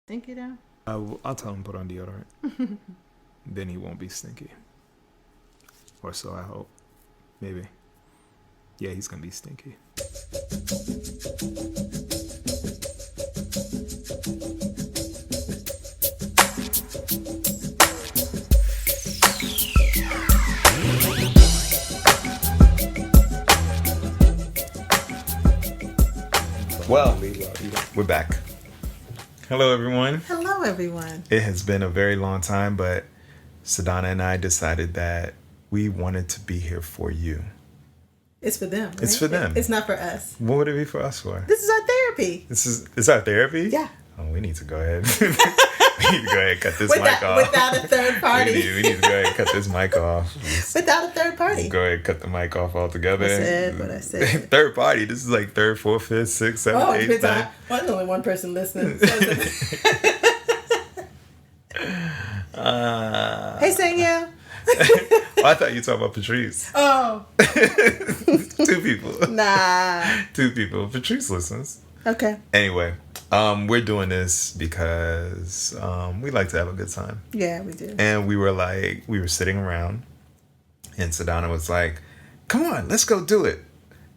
Stinky though? I'll tell him to put on deodorant. Then he won't be stinky. Or so I hope. Maybe. Yeah, he's gonna be stinky. Well, we're back. Hello, everyone. Hello, everyone. It has been a very long time, but Sadana and I decided that we wanted to be here for you. It's for them. Right? It's for them. It's not for us. What would it be for us for? This is our therapy. This is our therapy? Yeah. Oh, we need to go ahead. We need to go ahead and cut this mic off. Without a third party. We need to go ahead and cut this mic off. Without a third party. Go ahead and cut the mic off altogether. I said what I said. Third party. This is like third, fourth, fifth, sixth, seventh, eighth, ninth. Well, there's only one person listening. Hey, Sanya. Well, I thought you were talking about Patrice. Oh. Two people. Nah. Two people. Patrice listens. Okay. Anyway, we're doing this because we like to have a good time. Yeah, we do. And we were sitting around, and Sadana was like, come on, let's go do it.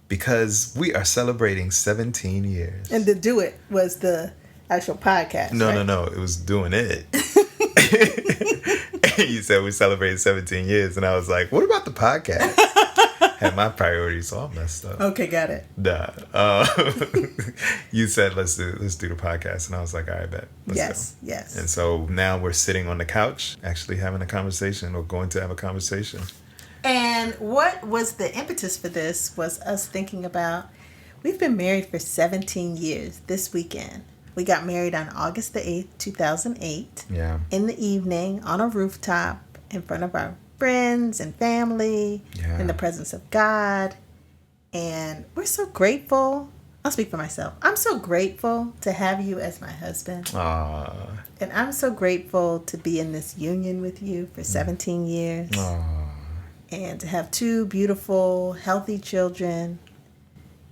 Because we are celebrating 17 years. And the do it was the actual podcast. No, right? no. It was doing it. And you said we celebrated 17 years. And I was like, what about the podcast? Had my priorities all messed up. Okay, got it. Duh. You said let's do the podcast, and I was like, all right, bet. Let's go. Yes. And so now we're sitting on the couch, actually having a conversation, or going to have a conversation. And what was the impetus for this was us thinking about, we've been married for 17 years this weekend. We got married on August the 8th, 2008. Yeah. In the evening on a rooftop in front of our friends and family, yeah. in the presence of God. And we're so grateful. I'll speak for myself. I'm so grateful to have you as my husband. Aww. And I'm so grateful to be in this union with you for 17 years. Aww. And to have two beautiful, healthy children.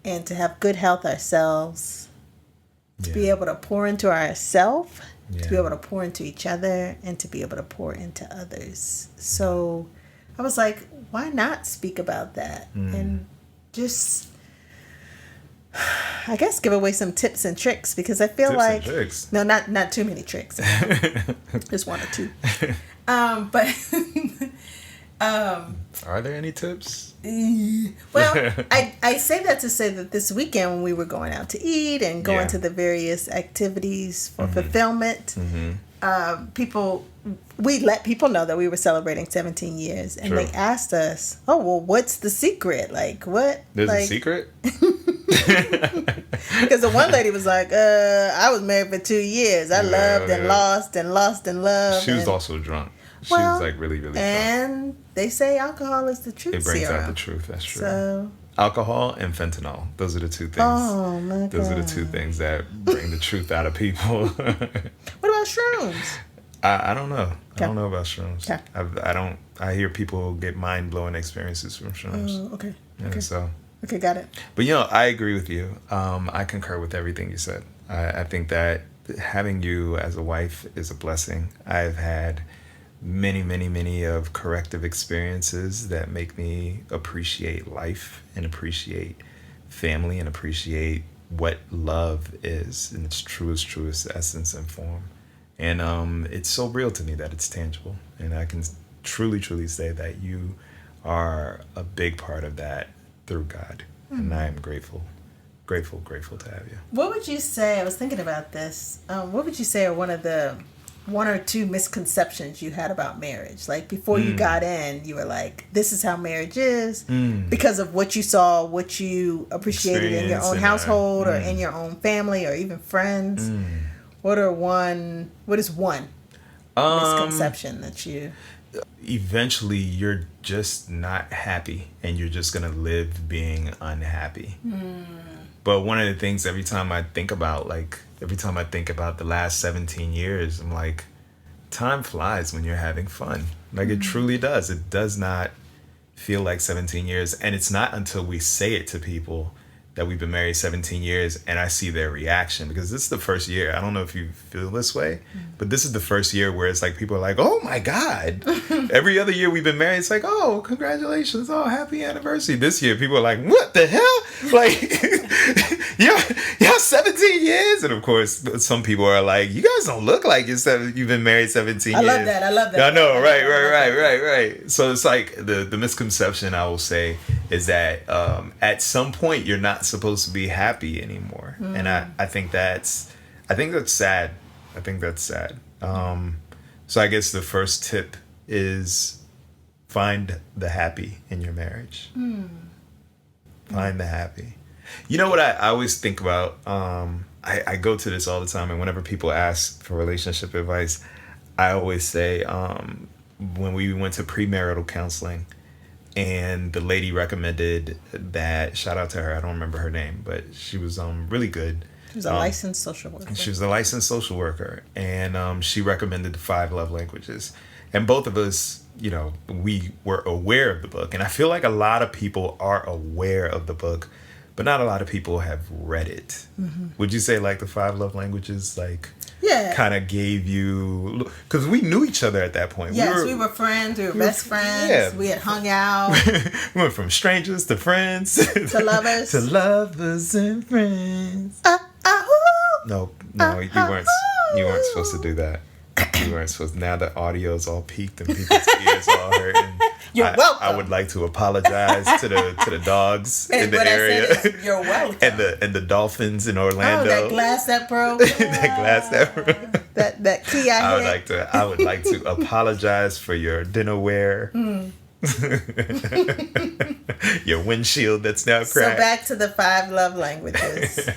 And to have good health ourselves. To be able to pour into ourselves. To be able to pour into each other. And to be able to pour into others. So I was like, why not speak about that? And just, I guess, give away some tips and tricks. Because I feel like... Tips and tricks? No, not too many tricks. Just one or two. But... Are there any tips? Well, I say that to say that this weekend when we were going out to eat and going to the various activities for fulfillment, we let people know that we were celebrating 17 years, and they asked us, "Oh, well, what's the secret? Like, what? There's like, a secret?" Because the one lady was like, I was married for 2 years. I loved and lost and lost and loved. She was also drunk. She was like really, really drunk. And they say alcohol is the truth It brings serum. out the truth. That's true. So, alcohol and fentanyl. Those are the two things. oh my God. Those are the two things that bring the truth out of people. What about shrooms? I don't know. Okay. I don't know about shrooms. Okay. I hear people get mind-blowing experiences from shrooms. Oh, okay. Yeah, Okay. so. Okay, got it. But, I agree with you. I concur with everything you said. I think that having you as a wife is a blessing. I've had many, many, many of corrective experiences that make me appreciate life and appreciate family and appreciate what love is in its truest essence and form. And it's so real to me that it's tangible. And I can truly say that you are a big part of that through God. And I am grateful to have you. What would you say, I was thinking about this, what would you say are one or two misconceptions you had about marriage? Like before you got in, you were like, this is how marriage is because of what you saw, what you appreciated in your own household or in your own family or even friends. What is one misconception that you... Eventually, you're just not happy and you're just going to live being unhappy. But one of the things every time I think about the last 17 years, I'm like, time flies when you're having fun. Like it truly does. It does not feel like 17 years. And it's not until we say it to people that we've been married 17 years, and I see their reaction, because this is the first year. I don't know if you feel this way, but this is the first year where it's like people are like, oh my God. Every other year we've been married, it's like, oh, congratulations, oh, happy anniversary. This year people are like, what the hell? Like, y'all 17 years? And of course, some people are like, you guys don't look like you've been married 17 years. I love that. I know, right. So it's like the misconception, I will say, is that at some point you're not supposed to be happy anymore. And I think that's sad. I think that's sad. So I guess the first tip is find the happy in your marriage. Find the happy. You know what I always think about? I go to this all the time, and whenever people ask for relationship advice, I always say, when we went to premarital counseling, and the lady recommended that, shout out to her, I don't remember her name, but she was really good. She was a licensed social worker. She was a licensed social worker, and she recommended the 5 love languages. And both of us, you know, we were aware of the book. And I feel like a lot of people are aware of the book, but not a lot of people have read it. Would you say like the 5 love languages, like, kind of gave you, because we knew each other at that point. Yes, we were friends. We were best friends. Yeah. We had hung out. We went from strangers to friends to lovers. To lovers and friends. No, you weren't supposed to do that. You weren't supposed to. Now the audio's all peaked and people's ears all hurting. You're welcome. I would like to apologize to the dogs in the area. You're welcome. And the dolphins in Orlando. Oh, that glass that broke. that key I hit. I would like to apologize for your dinnerware. Your windshield that's now cracked. So back to the 5 love languages.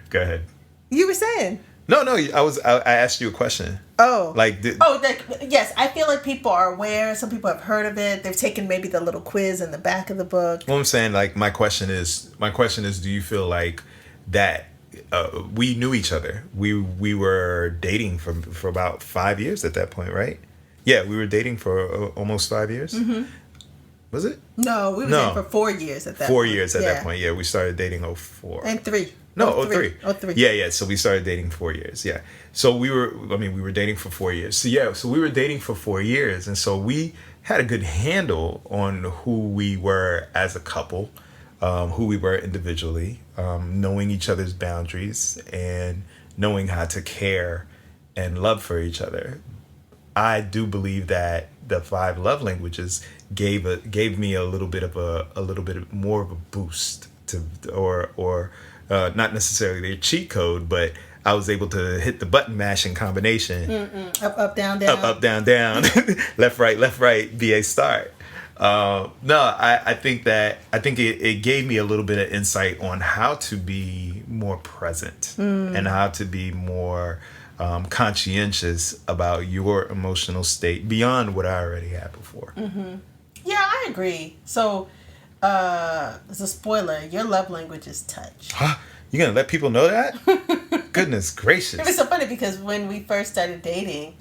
Go ahead. You were saying. No, I asked you a question. Oh. Like, yes, I feel like people are aware. Some people have heard of it. They've taken maybe the little quiz in the back of the book. Well, I'm saying, like, my question is, do you feel like that we knew each other? We were dating for about 5 years at that point, right? Yeah, we were dating for almost 5 years. Was it? No, we were dating for 4 years at that point. 4 years at that point, yeah. We started dating 04. And 3. No, 03. Yeah. So we started dating 4 years. Yeah. So we were dating for 4 years. So we were dating for 4 years. And so we had a good handle on who we were as a couple, who we were individually, knowing each other's boundaries and knowing how to care and love for each other. I do believe that the 5 love languages gave me a little bit more of a boost or not necessarily a cheat code, but I was able to hit the button mashing combination. Up, down, down. Up, down, down. left, right, be a start. I think it gave me a little bit of insight on how to be more present and how to be more conscientious about your emotional state beyond what I already had before. Yeah, I agree. So, as a spoiler, your love language is touch. Huh? You gonna let people know that? Goodness gracious! It was so funny because when we first started dating,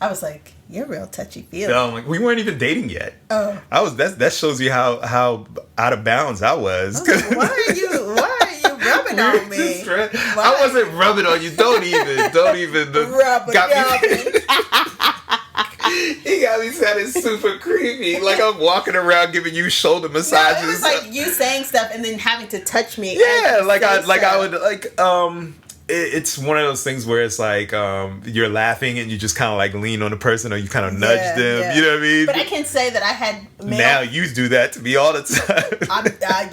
I was like, "You're real touchy-feely." No, like, we weren't even dating yet. Oh, that shows you how out of bounds I was. Like, why are you rubbing on me? I wasn't rubbing on you. Don't even rubbing on me. He got me sounding super creepy. Like I'm walking around giving you shoulder massages. No, it was like you saying stuff and then having to touch me. Yeah, I would it's one of those things where it's like you're laughing and you just kind of like lean on the person or you kind of nudge them. Yeah. You know what I mean? But I can say that I had now you do that to me all the time.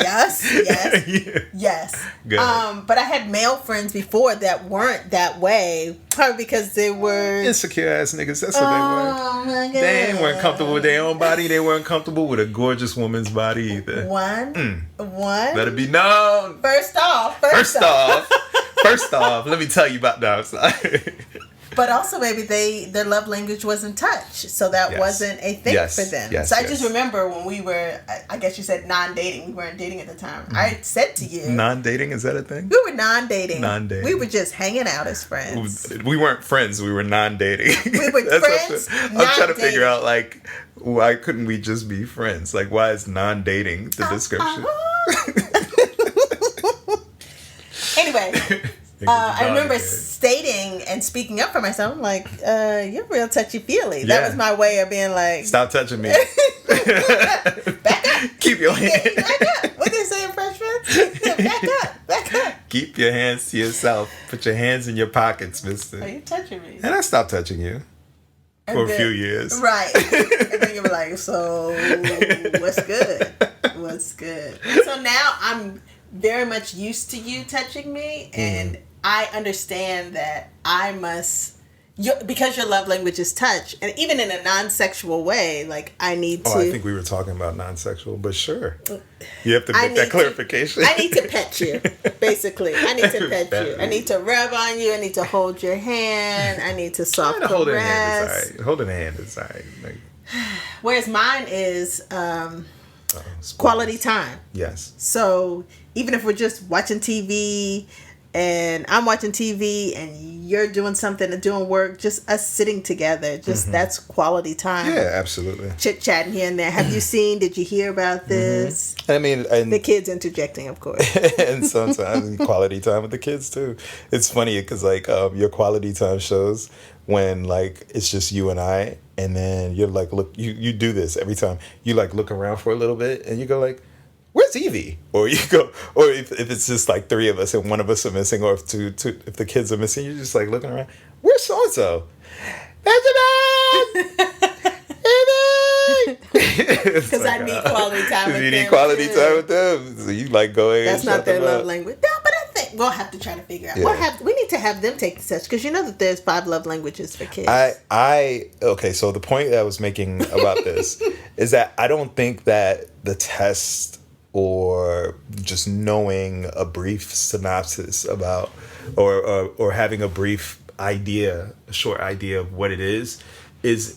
Yes. Good. But I had male friends before that weren't that way. Probably because they were insecure ass niggas. That's what they were. Oh my God. They weren't comfortable with their own body. They weren't comfortable with a gorgeous woman's body either. One. Let it be known. First off, let me tell you about that. But also maybe their love language wasn't touch, so that wasn't a thing for them. So I just remember when we were, I guess you said non-dating. We weren't dating at the time. I said to you, non-dating, is that a thing? We were non-dating. We were just hanging out as friends. We weren't friends. We were non-dating. We were friends. I'm trying to figure out like why couldn't we just be friends? Like why is non-dating the description? anyway, I remember stating and speaking up for myself. I'm like, you're real touchy-feely. That was my way of being like... Stop touching me. Back up. Keep your hands... Back up. What they say in Fresh Prince? Back up. Back up. Keep your hands to yourself. Put your hands in your pockets, mister. Are you touching me? And I stopped touching you. For a few years. Right. And then you were like, so what's good? What's good? So now I'm very much used to you touching me, and I understand that I must, because your love language is touch, and even in a non-sexual way, like I need to. Oh, I think we were talking about non-sexual, but sure. You have to make that clarification. I need to pet you, basically. I need to pet you. I need to rub on you. I need to hold your hand. I need to soft caress. Holding a hand is all right. Holding a hand is all right. Like, whereas mine is quality time. Yes. So even if we're just watching TV and I'm watching TV and you're doing something and doing work, just us sitting together, just that's quality time. Yeah, absolutely. Chit-chatting here and there. Have you seen, did you hear about this? I mean... the kids interjecting, of course. And sometimes quality time with the kids, too. It's funny because, like, your quality time shows when, like, it's just you and I, and then you're like, look, you do this every time. You, like, look around for a little bit, and you go, like, where's Evie? Or you go, or if it's just like three of us and one of us are missing, or if if the kids are missing, you're just like looking around. Where's so and so? Benjamin! Because I need quality time with them. You need quality time with them. So you like going. That's not their love language. No, but I think we'll have to try to figure out. Yeah. We need to have them take the test, because you know that there's 5 love languages for kids. Okay, so the point that I was making about this is that I don't think that the test or just knowing a brief synopsis about or having a brief idea, a short idea of what it is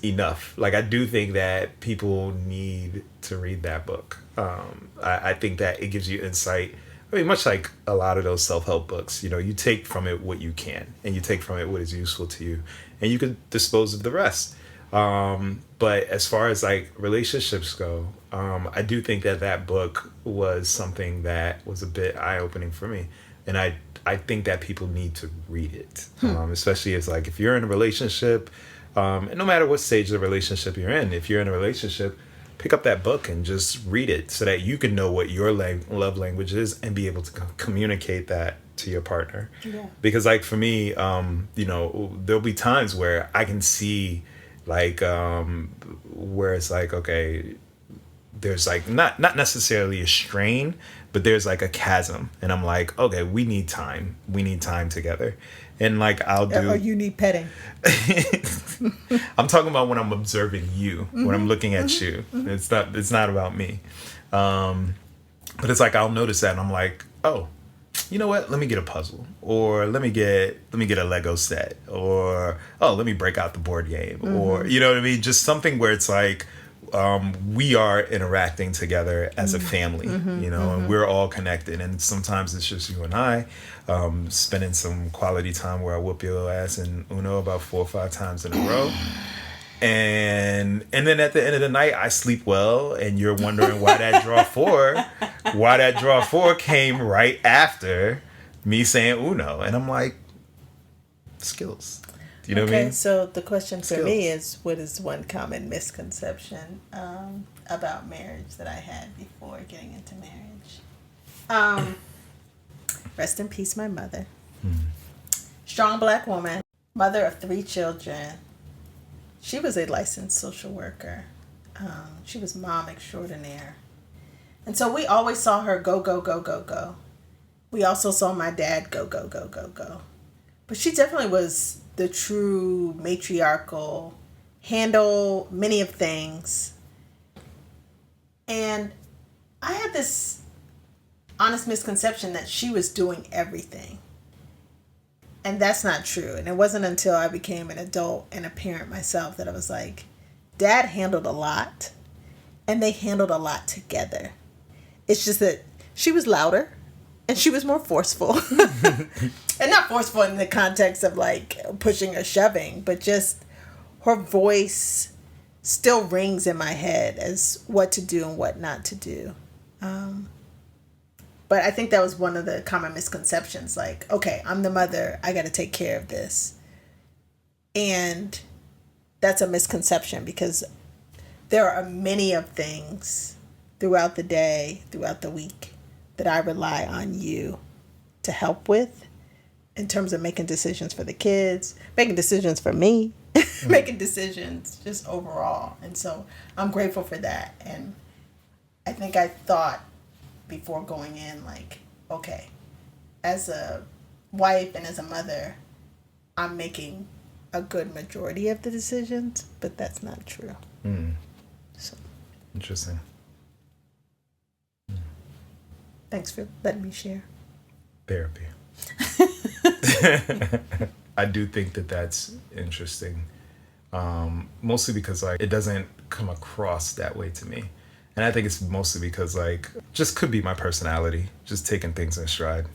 enough. Like, I do think that people need to read that book. I think that it gives you insight. I mean, much like a lot of those self-help books, you know, you take from it what you can, and you take from it what is useful to you, and you can dispose of the rest. But as far as like relationships go, I do think that book was something that was a bit eye-opening for me. And I think that people need to read it, especially as like if you're in a relationship, and no matter what stage of the relationship you're in, if you're in a relationship, pick up that book and just read it so that you can know what your love language is and be able to communicate that to your partner. Yeah. Because like for me, you know, there'll be times where I can see like where it's like, okay, there's like not necessarily a strain, but there's like a chasm, and I'm like, okay, we need time together. And like I'll do, or you need petting. I'm talking about when I'm observing you, when I'm looking at you. It's not about me. But it's like I'll notice that and I'm like, oh, you know what? Let me get a puzzle, or let me get a Lego set, or oh, let me break out the board game, or you know what I mean? Just something where it's like we are interacting together as a family, you know, and we're all connected. And sometimes it's just you and I spending some quality time where I whoop your ass in Uno about 4 or 5 times in a row. And then at the end of the night, I sleep well, and you're wondering why that draw 4 came right after me saying Uno. And I'm like, skills. Do you know what I mean? So the question for me is, what is one common misconception about marriage that I had before getting into marriage? Rest in peace, my mother. Strong Black woman, mother of 3 children. She was a licensed social worker. She was mom extraordinaire. And so we always saw her go, go, go, go, go. We also saw my dad go, go, go, go, go. But she definitely was the true matriarchal, handle many of things. And I had this honest misconception that she was doing everything. And that's not true. And it wasn't until I became an adult and a parent myself that I was like, Dad handled a lot, and they handled a lot together. It's just that she was louder and she was more forceful. And not forceful in the context of like pushing or shoving, but just her voice still rings in my head as what to do and what not to do. But But I think that was one of the common misconceptions. Like, okay, I'm the mother. I got to take care of this. And that's a misconception because there are many of things throughout the day, throughout the week, that I rely on you to help with in terms of making decisions for the kids, making decisions for me, making decisions just overall. And so I'm grateful for that. And I think I thought before going in, like, okay, as a wife and as a mother, I'm making a good majority of the decisions, but that's not true. So Interesting. Thanks for letting me share. Therapy. I do think that that's interesting, mostly because like it doesn't come across that way to me, and I think it's mostly because like just could be my personality, just taking things in stride,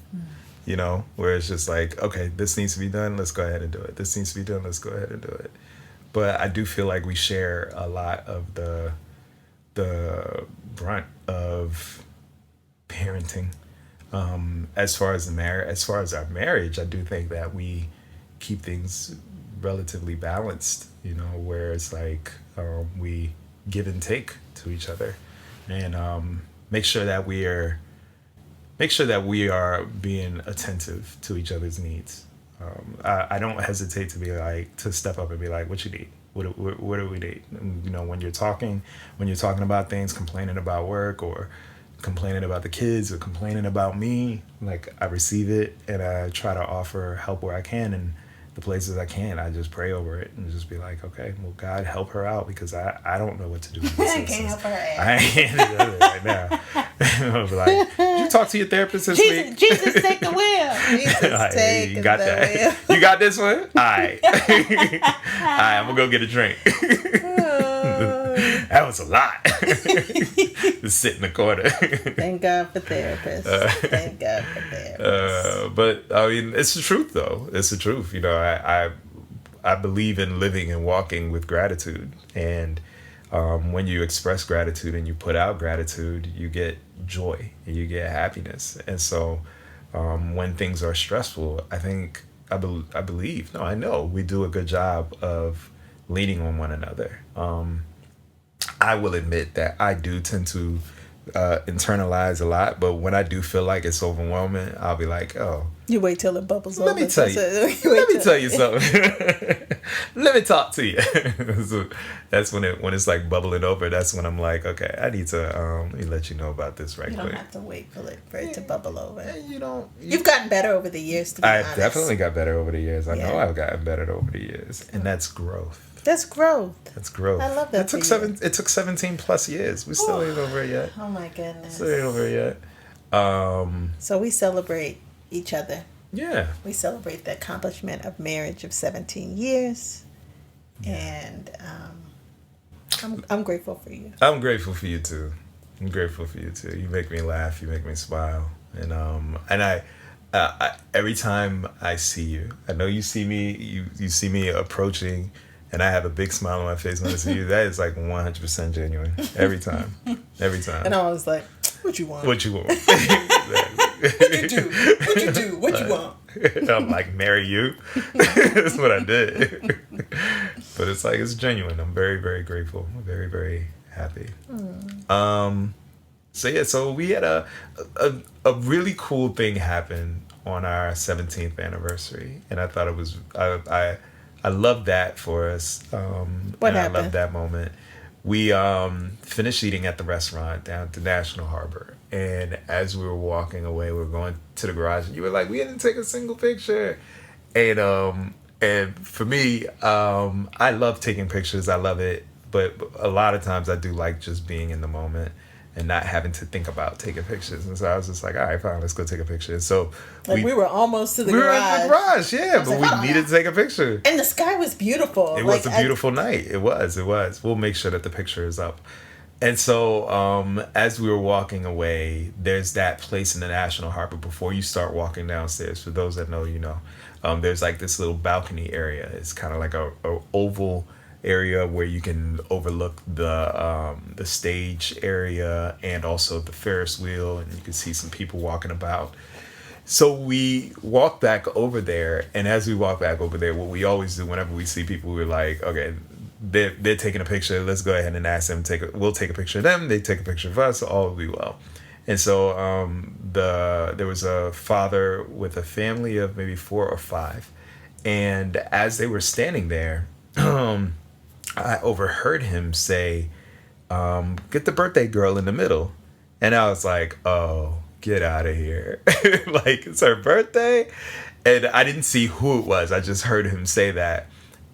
you know, where it's just like, okay, this needs to be done, let's go ahead and do it. This needs to be done, let's go ahead and do it. But I do feel like we share a lot of the brunt of parenting. As far as our marriage, I do think that we keep things relatively balanced, you know, where it's like we give and take to each other, and make sure that we are being attentive to each other's needs. I don't hesitate to step up and be like, what you need? What do we need? And, you know, when you're talking about things, complaining about work or complaining about the kids or complaining about me, like I receive it and I try to offer help where I can, and the places I can, I just pray over it and just be like, okay, well, God, help her out, because I don't know what to do. I can't help her ass. I ain't do it right now. I'll be like, did you talk to your therapist this week? Jesus, take the wheel. Jesus, take you got the that. wheel. You got this one? All right. All right, I'm going to go get a drink. That was a lot. Just sit in the corner. Thank God for therapists. Thank God for therapists. But I mean, it's the truth, though. It's the truth. You know, I believe in living and walking with gratitude, and when you express gratitude and you put out gratitude, you get joy and you get happiness. And so, when things are stressful, I know we do a good job of leaning on one another. I will admit that I do tend to internalize a lot, but when I do feel like it's overwhelming, I'll be like, oh, you wait till it bubbles let over. me tell you something. Let me talk to you. So that's when it's like bubbling over. That's when I'm like, okay, I need to let me let you know about this right quick. You don't have to wait for it to bubble over. You've gotten better over the years, to be honest. I've definitely got better over the years. I know I've gotten better over the years, and that's growth. That's growth. That's growth. I love that. It took 17 plus years. We still ain't over it yet. Oh my goodness. Still ain't over it yet. So we celebrate each other. Yeah. We celebrate the accomplishment of marriage of 17 years. Yeah. And I'm grateful for you. I'm grateful for you too. You make me laugh. You make me smile. And I every time I see you, I know you see me. You see me approaching, and I have a big smile on my face when I see you. That is like 100% genuine. Every time. And I was like, what you want? Exactly. What you want? I'm like, marry you. That's what I did. But it's like, it's genuine. I'm very, very grateful. I'm very, very happy. So we had a really cool thing happen on our 17th anniversary, and I thought it was I love that for us. What happened? I love that moment. We finished eating at the restaurant down at the National Harbor, and as we were walking away, we were going to the garage, and you were like, "We didn't take a single picture." And for me, I love taking pictures. I love it, but a lot of times I do like just being in the moment and not having to think about taking pictures. And so I was just like, all right, fine, let's go take a picture. And so we were almost to the garage. We were in the garage, yeah, but we needed to take a picture. And the sky was beautiful. It was a beautiful night. It was. We'll make sure that the picture is up. And so as we were walking away, there's that place in the National Harbor before you start walking downstairs. For those that know, you know, there's like this little balcony area. It's kind of like a oval area where you can overlook the stage area and also the Ferris wheel, and you can see some people walking about. So we walk back over there, and as we walk back over there, what we always do whenever we see people, we're like, okay, they're taking a picture. Let's go ahead and ask them. We'll take a picture of them. They take a picture of us. All will be well. And so there was a father with a family of maybe 4 or 5, and as they were standing there, I overheard him say, "Get the birthday girl in the middle," and I was like, "Oh, get out of here!" Like, it's her birthday, and I didn't see who it was. I just heard him say that.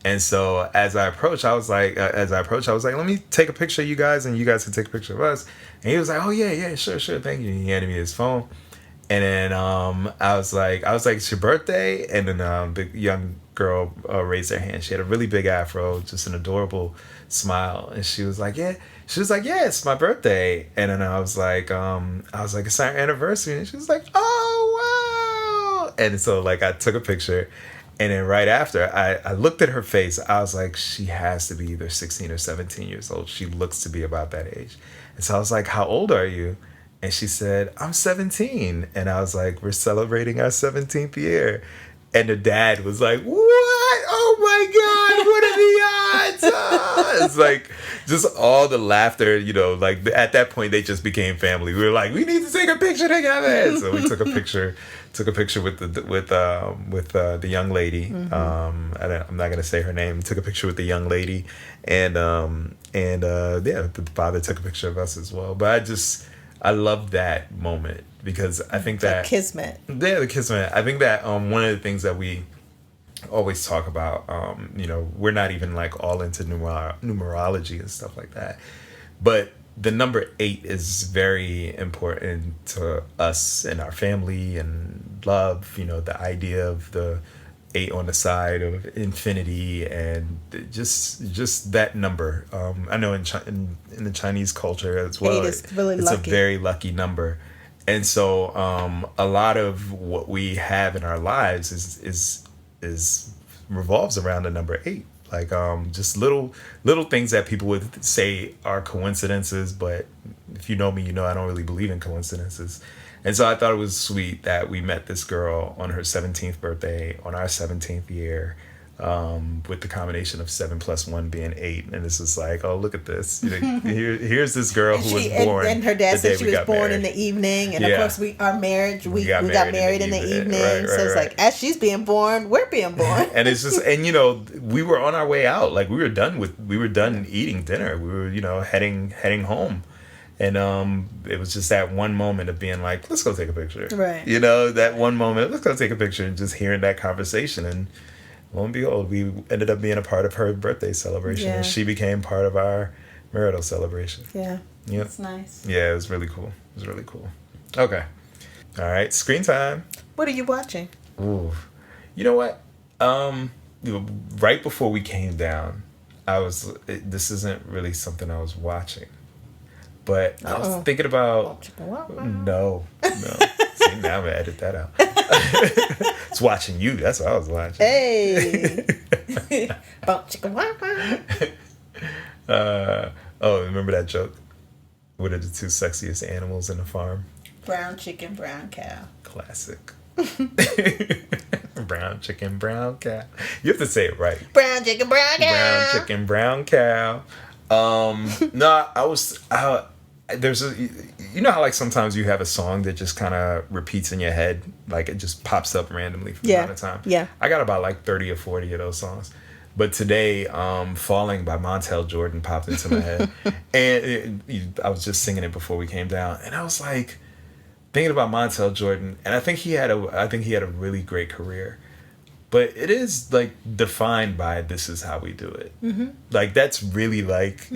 And so as I approached, I was like, let me take a picture of you guys, and you guys can take a picture of us. And he was like, oh yeah, sure, thank you. And he handed me his phone. And then I was like, it's your birthday? And then the young girl raised her hand. She had a really big afro, just an adorable smile. And she was like, yeah. She was like, yeah, it's my birthday. And then I was like, it's our anniversary. And she was like, oh, wow. And so like I took a picture. And then right after, I looked at her face. I was like, she has to be either 16 or 17 years old. She looks to be about that age. And so I was like, how old are you? And she said, I'm 17. And I was like, we're celebrating our 17th year. And the dad was like, what? Oh my God, what are the odds? It's like just all the laughter, like at that point they just became family. We were like, we need to take a picture together. So we took a picture with the young lady. Mm-hmm. I'm not gonna say her name. Took a picture with the young lady, and the father took a picture of us as well. But I love that moment because I think that kismet. Yeah, the kismet. I think that one of the things that we always talk about, we're not even like all into numerology and stuff like that, but the number 8 is very important to us and our family and love. The idea of the 8 on the side of infinity and just that number. I know in the Chinese culture as well, 8 is really it's lucky. A very lucky number. And so a lot of what we have in our lives is revolves around the number 8. Like just little things that people would say are coincidences, but if you know me, I don't really believe in coincidences. And so I thought it was sweet that we met this girl on her 17th birthday, on our 17th year, with the combination of 7 plus 1 being 8. And it's just like, oh, look at this. Here's this girl who was born. And her dad said she was born married. In the evening. And of course, we got married in the evening. So it's like, as she's being born, we're being born. And it's just, and we were on our way out. Like we were done eating dinner. We were, heading home. And it was just that one moment of being like, let's go take a picture. Right. That one moment, let's go take a picture, and just hearing that conversation. And lo and behold, we ended up being a part of her birthday celebration. Yeah. And she became part of our marital celebration. Yeah. Yep. That's nice. Yeah, it was really cool. Okay. All right, screen time. What are you watching? Ooh. You know what? Right before we came down, this isn't really something I was watching. But I was thinking about... No. See, now I'm going to edit that out. It's watching you. That's what I was watching. Hey. Remember that joke? What are the 2 sexiest animals in the farm? Brown chicken, brown cow. Classic. Brown chicken, brown cow. You have to say it right. Brown chicken, brown cow. Brown chicken, brown cow. There's how like sometimes you have a song that just kind of repeats in your head, like it just pops up randomly from time to time. Yeah. I got about like 30 or 40 of those songs. But today, Falling by Montel Jordan popped into my head. And I was just singing it before we came down. And I was like thinking about Montel Jordan, and I think he had a really great career. But it is like defined by This Is How We Do It. Mm-hmm. Like that's really like,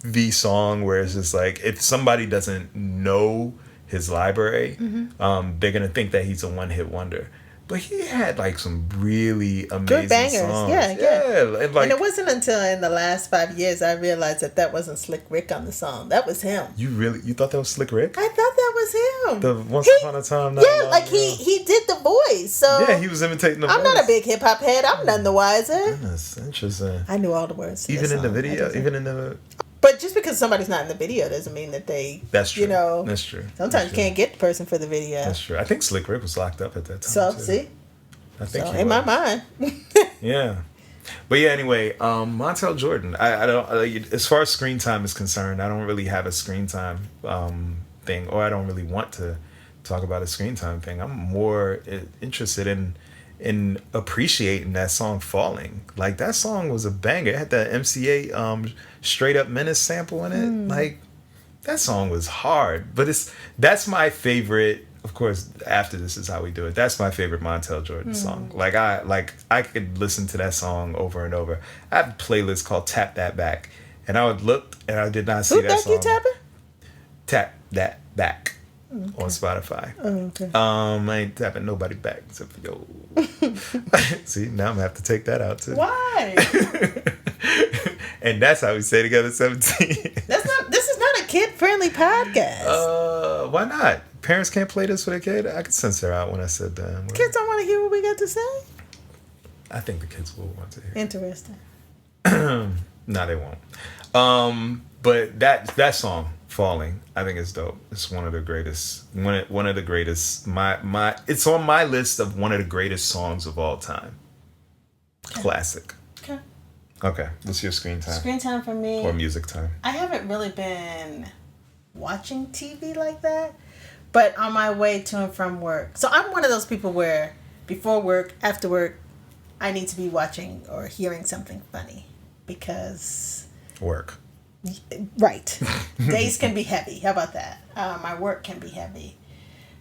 the song where it's just like if somebody doesn't know his library, they're gonna think that he's a one-hit wonder. But he had like some really amazing good bangers. songs. Yeah. And, like, and it wasn't until in the last 5 years I realized that wasn't Slick Rick on the song. That was him. You thought that was Slick Rick? I thought that was him. The Once Upon a Time. Yeah, like he did the voice. So yeah, he was imitating the voice. I'm not a big hip hop head. I'm none the wiser. That's interesting. I knew all the words. To Even in the song. video, even in the. But just because somebody's not in the video doesn't mean that they. That's true. You know. That's true. Sometimes you can't get the person for the video. That's true. I think Slick Rick was locked up at that time. So too. see. I think So he in was. my mind. Yeah. But yeah, anyway, Montel Jordan. I don't as far as screen time is concerned, I don't really have a screen time thing, or I don't really want to talk about a screen time thing. I'm more interested in appreciating that song Falling. Like, that song was a banger. It had that MCA Straight Up Menace sample in it. Like, that song was hard. But that's my favorite. Of course, after This Is How We Do It, that's my favorite Montel Jordan song. Like I could listen to that song over and over. I have a playlist called Tap That Back, and I would look and I did not see Who that back song. you tapping? Tap That Back on Spotify. Oh, okay. I ain't tapping nobody back except for yo. See, now I'm gonna have to take that out too. Why? And that's how we stay together 17. This is not a kid-friendly podcast. Why not? Parents can't play this for their kid. I could censor out when I said that. Kids don't want to hear what we got to say. I think the kids will want to hear. Interesting. No, they won't. But that song, Falling, I think is dope. It's one of the greatest. One of the greatest. It's on my list of one of the greatest songs of all time. Classic. Okay. What's your screen time? Screen time for me. Or music time? I haven't really been watching TV like that, but on my way to and from work. So I'm one of those people where before work, after work, I need to be watching or hearing something funny because... Work. Right. Days can be heavy. How about that? My work can be heavy.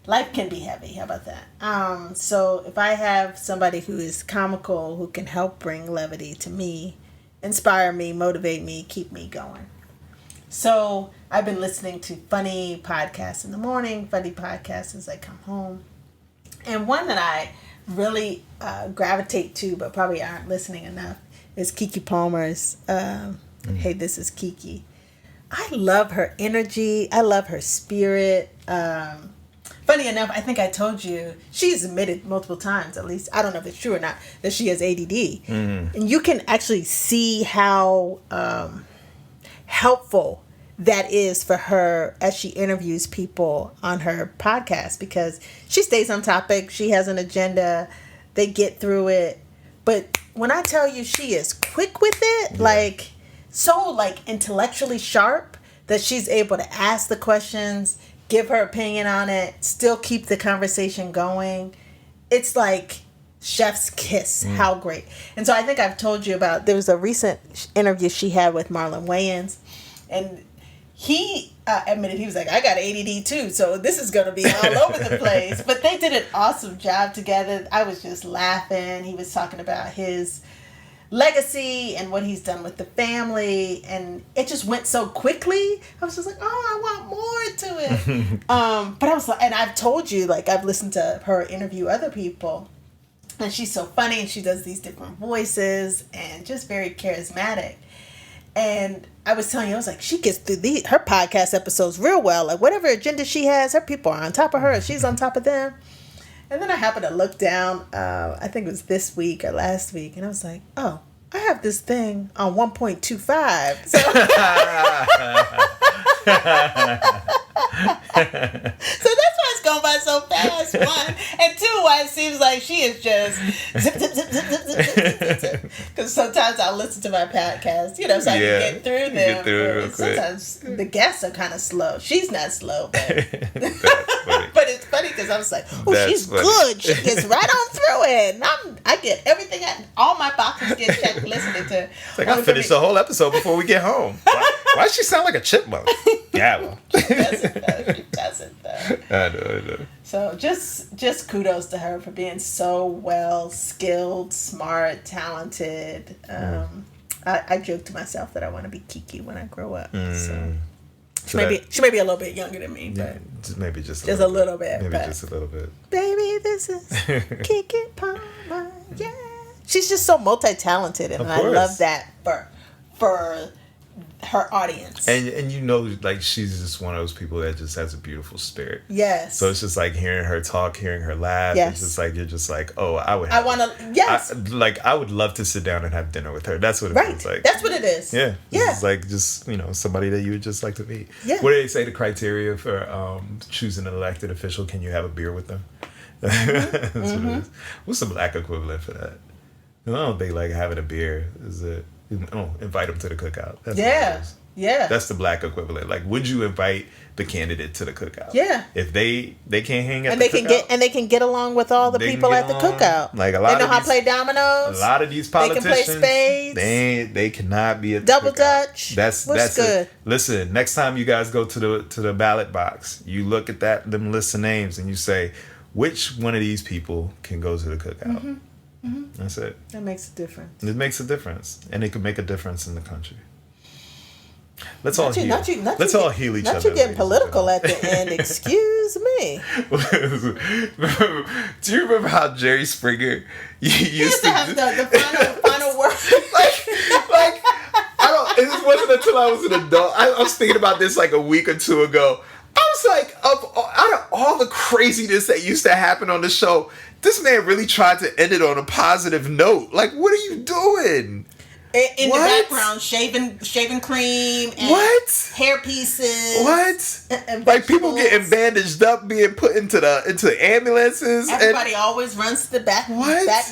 Life can be heavy. How about that? So if I have somebody who is comical, who can help bring levity to me, inspire me, motivate me, keep me going. So I've been listening to funny podcasts in the morning, funny podcasts as I come home. And one that I really gravitate to, but probably aren't listening enough, is Keke Palmer's Hey, This Is Keke. I love her energy. I love her spirit. Funny enough, I think I told you, she's admitted multiple times, at least, I don't know if it's true or not, that she has ADD. Mm-hmm. And you can actually see how helpful that is for her as she interviews people on her podcast, because she stays on topic. She has an agenda. They get through it. But when I tell you she is quick with it, so intellectually sharp that she's able to ask the questions, give her opinion on it, still keep the conversation going. It's like chef's kiss. How great. And so I think I've told you about, there was a recent interview she had with Marlon Wayans, and he admitted, he was like, I got ADD too, so this is going to be all over the place. But they did an awesome job together. I was just laughing. He was talking about his legacy and what he's done with the family, and it just went so quickly. I was just like, oh, I want more to it. But I was like, and I've told you, I've listened to her interview other people, and she's so funny, and she does these different voices and just very charismatic. And I was telling you, I was like, she gets through her podcast episodes real well. Like, whatever agenda she has, her people are on top of her, she's on top of them. And then I happened to look down, I think it was this week or last week, and I was like, oh, I have this thing on 1.25. So, so that's why it's going by so fast, one. And two, why it seems like she is just zip, zip, zip, zip, zip, zip, zip, zip. Because sometimes I'll listen to my podcast, so I can get through them. Get through it real quick. Sometimes the guests are kind of slow. She's not slow, but, funny. but it's funny because I was like, oh, she's funny. Good. She gets right on through it. And I get everything, all my boxes get checked listening to. It's like, I'll finish the whole episode before we get home. Why does she sound like a chipmunk? Yeah, well. She doesn't though. I know. So just kudos to her for being so well skilled, smart, talented. I joke to myself that I want to be Keke when I grow up. So She may be a little bit younger than me, but maybe just a little bit. Maybe just a little bit. Baby, this is Kiki Palmer. Yeah, she's just so multi-talented, and I love that for her audience. And you know, like, she's just one of those people that just has a beautiful spirit. Yes. So it's just like hearing her talk, hearing her laugh. Yes. It's just like, you're just like, oh, I would love to sit down and have dinner with her. That's what it feels like. That's what it is. Yeah. Yeah. It's like, just, somebody that you would just like to meet. Yeah. What do they say the criteria for choosing an elected official? Can you have a beer with them? That's what it is. What's the black equivalent for that? I don't think like having a beer is it. Invite them to the cookout. That's what it is. Yeah. That's the black equivalent. Like, would you invite the candidate to the cookout? Yeah. If they can't hang at and the they cookout, can get along with all the people at the cookout. Like, they know how to play dominoes. A lot of these politicians, they can play spades. They cannot be at the double cookout. Dutch. That's good. Listen, next time you guys go to the ballot box, you look at them list of names and you say, which one of these people can go to the cookout? Mm-hmm. Mm-hmm. That's it. That makes a difference. It makes a difference, and it can make a difference in the country. Let's all heal each other. Not you getting political at the end. Excuse me. Do you remember how Jerry Springer used to have the final word? It wasn't until I was an adult. I was thinking about this like a week or two ago. I was like, out of all the craziness that used to happen on the show, this man really tried to end it on a positive note. Like, what are you doing? In the background, shaving cream and hair pieces. What? Like, people getting bandaged up, being put into ambulances. Everybody always runs to the back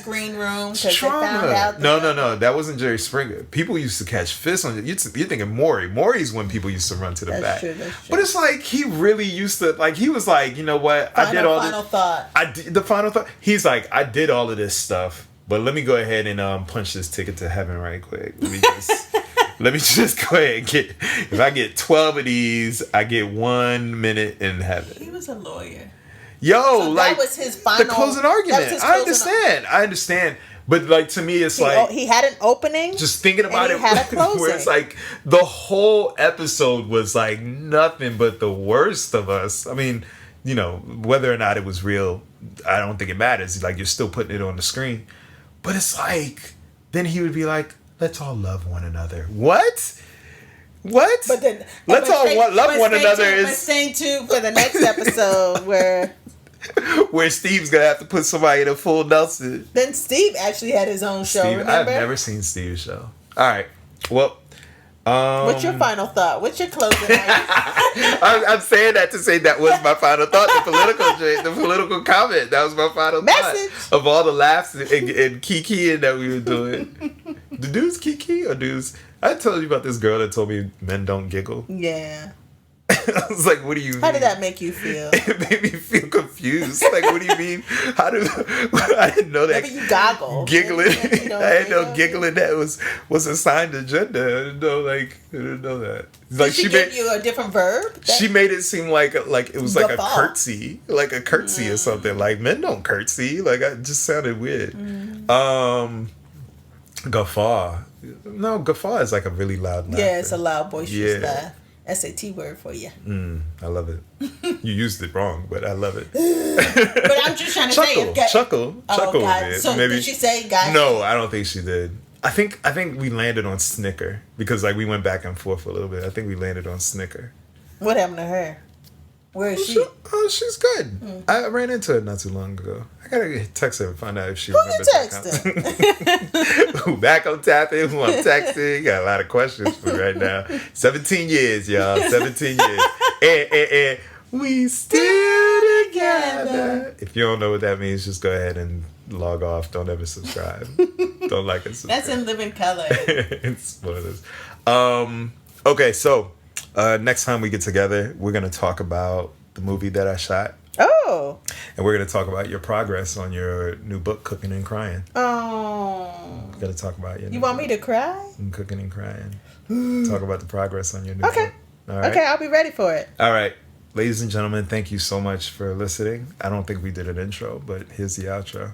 green room because they found out. No. That wasn't Jerry Springer. People used to catch fists on you. You're thinking Maury. Maury's when people used to run to the back. That's true. But it's like he really used to. Like, he was like, you know what? I did all final thought. The final thought. He's like, I did all of this stuff. But let me go ahead and punch this ticket to heaven right quick. Let me just go ahead and if I get 12 of these, I get 1 minute in heaven. He was a lawyer. So that was his final. The closing argument. I understand. But like, to me, it's he had an opening. Just thinking about it, had a closing. where it's like the whole episode was like nothing but the worst of us. I mean, whether or not it was real, I don't think it matters. Like, you're still putting it on the screen. But it's like, then he would be like, let's all love one another. What? But then, let's all love one another. Staying tuned for the next episode where Steve's gonna have to put somebody in a full Nelson. Then Steve actually had his own show. Remember? I've never seen Steve's show. All right, well. What's your final thought? What's your closing argument? I'm saying that to say that was my final thought. The political comment. That was my final message thought. Of all the laughs and kikiing that we were doing. The dudes kiki or dudes? I told you about this girl that told me men don't giggle. Yeah. I was like, what do you mean? How did that make you feel? It made me feel confused. Like, what do you mean? I didn't know that. Maybe you goggle. Giggling. I didn't know giggling that was a sign to gender. I didn't know that. Like, Did she give you a different verb? She made it seem like it was like a curtsy. Like a curtsy or something. Like, men don't curtsy. Like, it just sounded weird. Guffaw. No, guffaw is like a really loud laugh. Yeah, it's a loud, boisterous laugh. SAT word for you. I love it. You used it wrong, but I love it. But I'm just trying to say, chuckle. God. So maybe. Did she say, guys? No, I don't think she did. I think we landed on snicker because like we went back and forth a little bit. I think we landed on snicker. What happened to her? Where is she? She's good. I ran into her not too long ago. I gotta text her and find out if she remembers. Who you texting? Who back on tapping? Who I'm texting? Got a lot of questions for right now. 17 years, y'all. 17 years. And we still together. If you don't know what that means, just go ahead and log off. Don't ever subscribe. Don't like and subscribe. That's in living color. It's one of those. Okay, so next time we get together, we're going to talk about the movie that I shot. Oh. And we're going to talk about your progress on your new book, Cooking and Crying. Oh. We're going to talk about your You want me to cry? Cooking and Crying. Talk about the progress on your new book. All right? Okay, I'll be ready for it. All right. Ladies and gentlemen, thank you so much for listening. I don't think we did an intro, but here's the outro.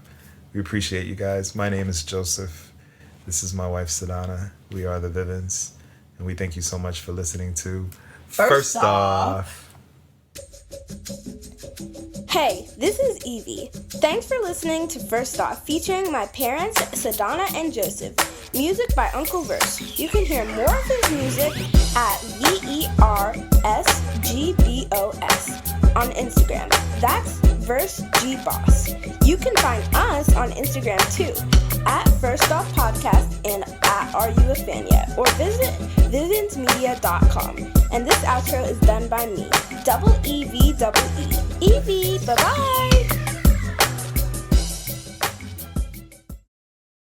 We appreciate you guys. My name is Joseph. This is my wife, Sadana. We are the Vivens. And we thank you so much for listening to First off. Hey, this is Evie. Thanks for listening to First Off, featuring my parents, Sadana and Joseph. Music by Uncle Verse. You can hear more of his music at VERSGBOS on Instagram. That's Verse G Boss. You can find us on Instagram too, at First Off Podcast and at Are You a Fan Yet? Or visit viviansmedia.com. And this outro is done by me, EVEE. Evie, bye-bye!